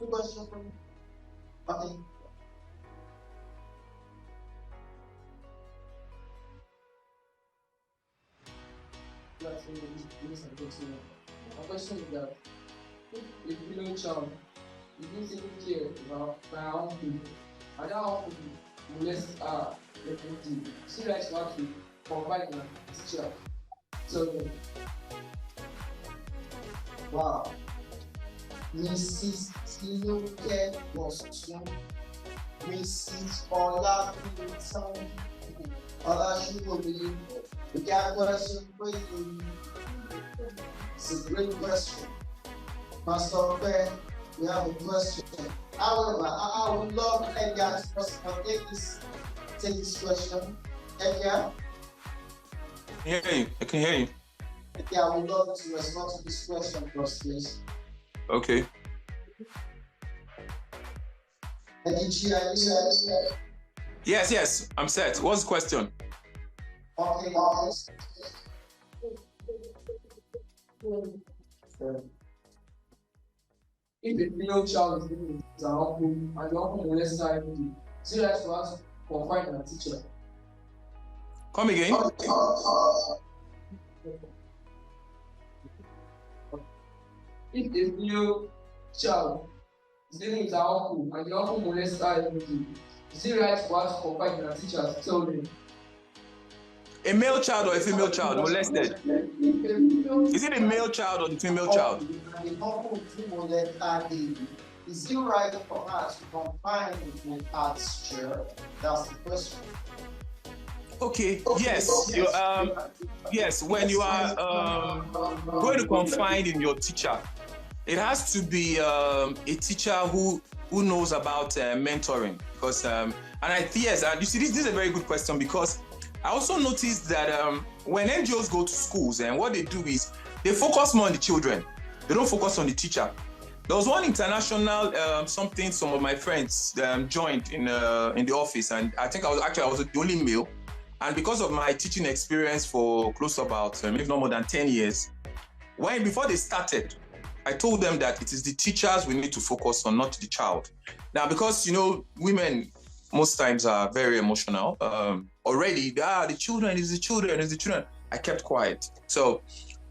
question from okay. My question is that if a female child is being taken care about by her uncle, and that uncle molest her refugee, she likes to have to provide her teacher. So, wow. Mrs. Tinuke Boston, Mrs. Olabinson, Olashimobi, we got a question for you. It's a great question. Pastor Ben, we have a question. However, I would love Edgar to take this question. Edgar? I can hear you. Edgar, I would love to respond to this question first, please. Okay. Yes, I'm set. What's the question? Okay, if a female child is living with her uncle and the uncle molests her every day, she likes to ask for find her teacher. Come again? If a female child is living with her uncle and the uncle molests her every day, is it right to ask for find her teacher to tell them? A male child or a female child molested? Is it a male child or the female child? The uncle molested her daily. Is it right for her to confine with her teacher? That's the question. Okay. Yes. Yes. When you are going to confide in your teacher, it has to be a teacher who knows about mentoring. Because and you see, this is a very good question, because I also noticed that when NGOs go to schools, and what they do is they focus more on the children. They don't focus on the teacher. There was one international something some of my friends joined in the office, and I think I was the only male. And because of my teaching experience for close to about maybe not more than 10 years, before they started, I told them that it is the teachers we need to focus on, not the child. Now, because women most times are very emotional. Already, the children is the children. I kept quiet. So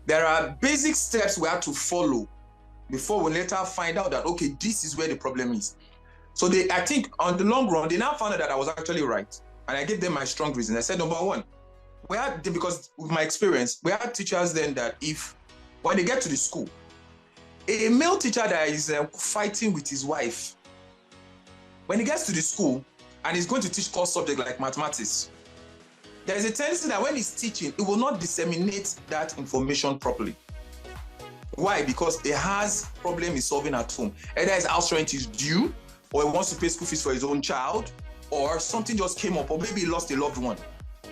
there are basic steps we have to follow before we later find out that, okay, this is where the problem is. So I think on the long run, they now found out that I was actually right. And I gave them my strong reason. I said, number one, because with my experience, we had teachers then that when they get to the school, a male teacher that is fighting with his wife, when he gets to the school and he's going to teach core subject like mathematics, there is a tendency that when he's teaching, he will not disseminate that information properly. Why? Because he has problem in solving at home. Either his house rent is due, or he wants to pay school fees for his own child, or something just came up, or maybe he lost a loved one.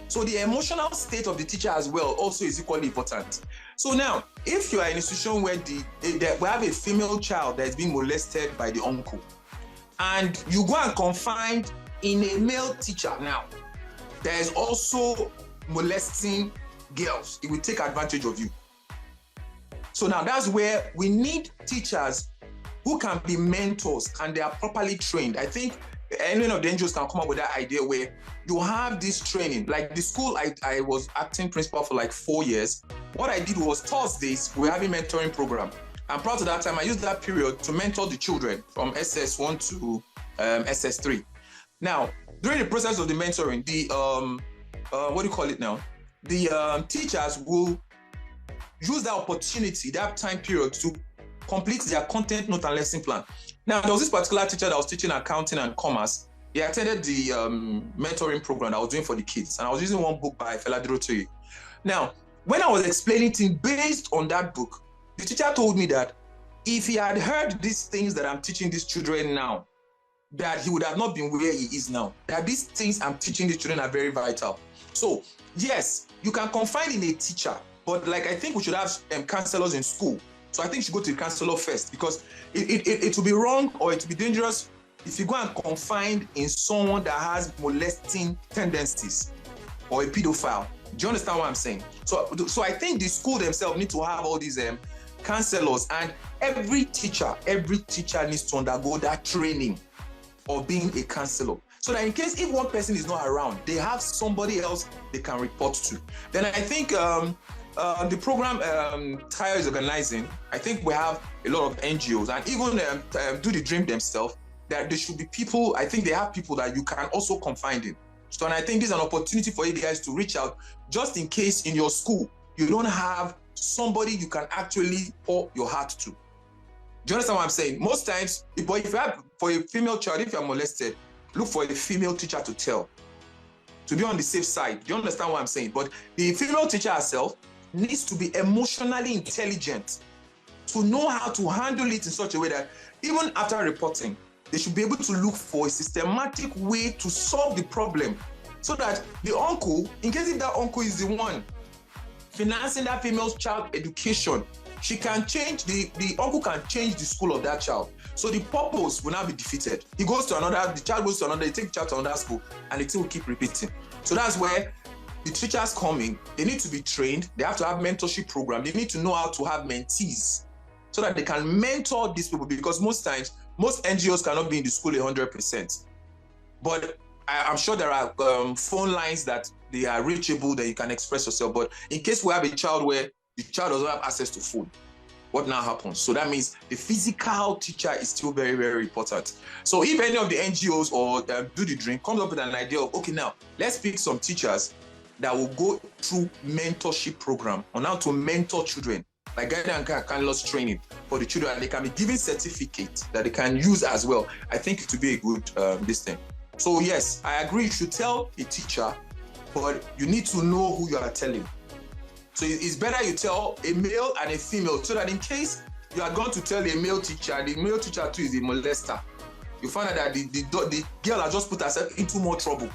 So the emotional state of the teacher as well also is equally important. So now, if you are in an institution where we have a female child that is being molested by the uncle, and you go and confide in a male teacher now, there is also molesting girls. It will take advantage of you. So now that's where we need teachers who can be mentors and they are properly trained. I think any of the NGOs can come up with that idea where you have this training. Like the school, I was acting principal for like 4 years. What I did was Thursdays, we're having mentoring program. And prior to that time, I used that period to mentor the children from SS1 to SS3. Now, during the process of the mentoring, the teachers will use that opportunity, that time period, to complete their content note and lesson plan. Now, there was this particular teacher that was teaching accounting and commerce. He attended the mentoring program that I was doing for the kids, and I was using one book by Fela Durotoye. Now, when I was explaining things based on that book, the teacher told me that if he had heard these things that I'm teaching these children now, that he would have not been where he is now. That these things I'm teaching these children are very vital. So, yes, you can confide in a teacher, but like I think we should have counselors in school. So I think you should go to the counselor first, because it will be wrong or it will be dangerous if you go and confide in someone that has molesting tendencies or a pedophile. Do you understand what I'm saying? So I think the school themselves need to have all these counselors, and every teacher needs to undergo that training of being a counselor. So that in case if one person is not around, they have somebody else they can report to. Then I think the program TIRE is organizing, I think we have a lot of NGOs and even DoTheDream themselves, that there should be people, I think they have people that you can also confide in. So and I think this is an opportunity for you guys to reach out just in case in your school, you don't have somebody you can actually pour your heart to. Do you understand what I'm saying? Most times, if you have, for a female child, if you're molested, look for a female teacher to tell, to be on the safe side. Do you understand what I'm saying? But the female teacher herself needs to be emotionally intelligent to know how to handle it in such a way that even after reporting, they should be able to look for a systematic way to solve the problem so that the uncle, in case if that uncle is the one financing that female child education, she can change, the uncle can change the school of that child. So the purpose will not be defeated. He goes to another, the child goes to another, they take the child to another school, and the thing will keep repeating. So that's where the teachers come in. They need to be trained. They have to have mentorship program. They need to know how to have mentees so that they can mentor these people, because most times, most NGOs cannot be in the school 100%. But I'm sure there are phone lines that they are reachable, that you can express yourself. But in case we have a child where the child doesn't have access to food, what now happens? So that means the physical teacher is still very, very important. So if any of the NGOs or DoTheDream comes up with an idea of, okay, now let's pick some teachers that will go through mentorship program on how to mentor children, like guidance and counselors training for the children, and they can be given certificates that they can use as well. I think it would be a good this thing. So yes, I agree, you should tell a teacher, but you need to know who you are telling. So it's better you tell a male and a female, so that in case you are going to tell a male teacher, and the male teacher too is a molester, you find out that the girl has just put herself into more trouble,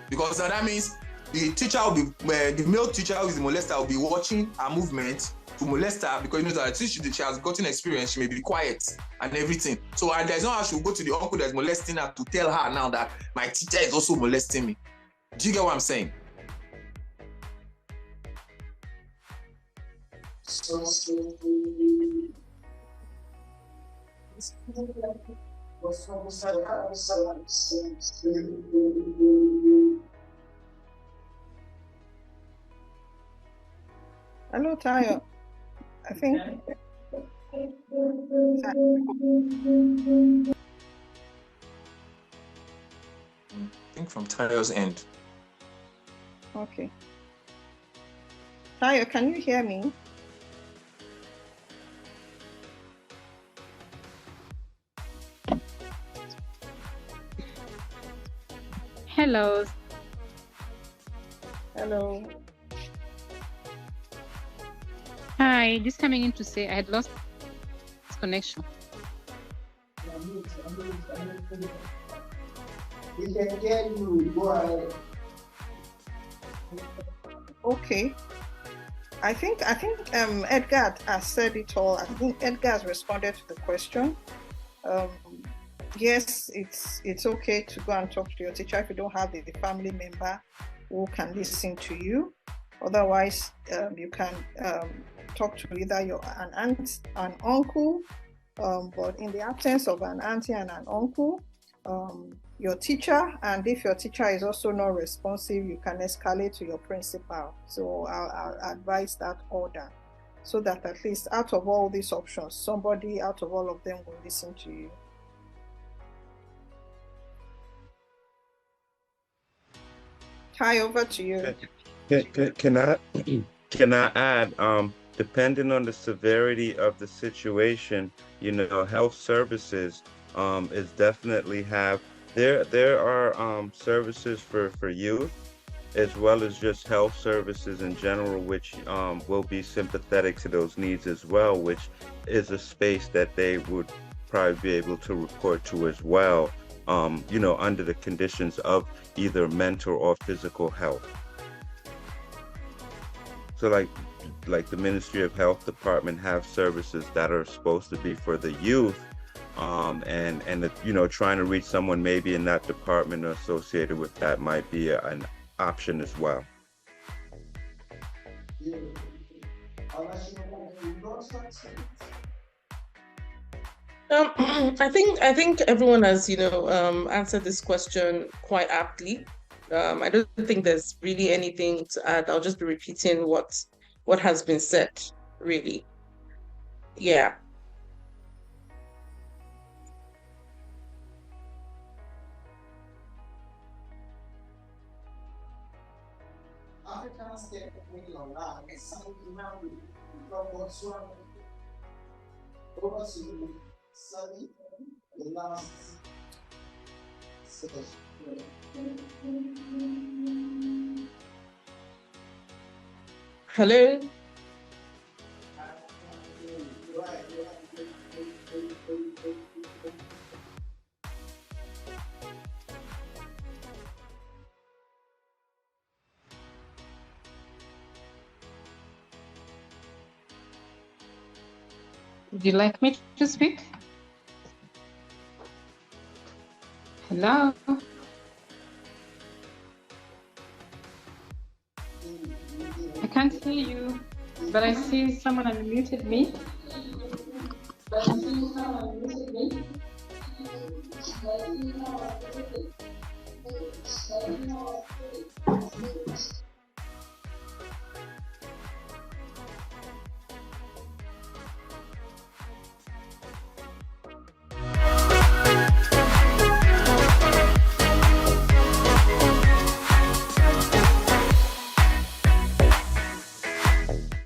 because that means the teacher will be, the male teacher who is the molester will be watching her movement to molest her, because you know that since she has gotten experience, she may be quiet and everything. So and there's no how she will go to the uncle that's molesting her to tell her now that my teacher is also molesting me. Do you get what I'm saying? Hello, Tayo. I think. I think from Tayo's end. Okay. Tayo, can you hear me? Hello. Hello. Hi, just coming in to say I had lost connection. We can hear you. Go ahead. Okay. I think Edgar has said it all. I think Edgar has responded to the question. Yes, it's okay to go and talk to your teacher if you don't have the family member who can listen to you. Otherwise, you can talk to either an aunt, an uncle, but in the absence of an auntie and an uncle, your teacher, and if your teacher is also not responsive, you can escalate to your principal. So I'll advise that order, so that at least out of all these options, somebody out of all of them will listen to you. Hi, over to you. Can I add, depending on the severity of the situation, health services is definitely there are services for youth, as well as just health services in general, which will be sympathetic to those needs as well, which is a space that they would probably be able to report to as well, under the conditions of either mental or physical health. So like the Ministry of Health Department have services that are supposed to be for the youth, and trying to reach someone maybe in that department or associated with that might be an option as well. I think everyone has, answered this question quite aptly. I don't think there's really anything to add. I'll just be repeating what has been said, really. Yeah. Africans get many online and some humanity from Botswana over to Sunny, the last session. Hello. Would you like me to speak? Hello? I can't hear you, but I see someone unmuted me.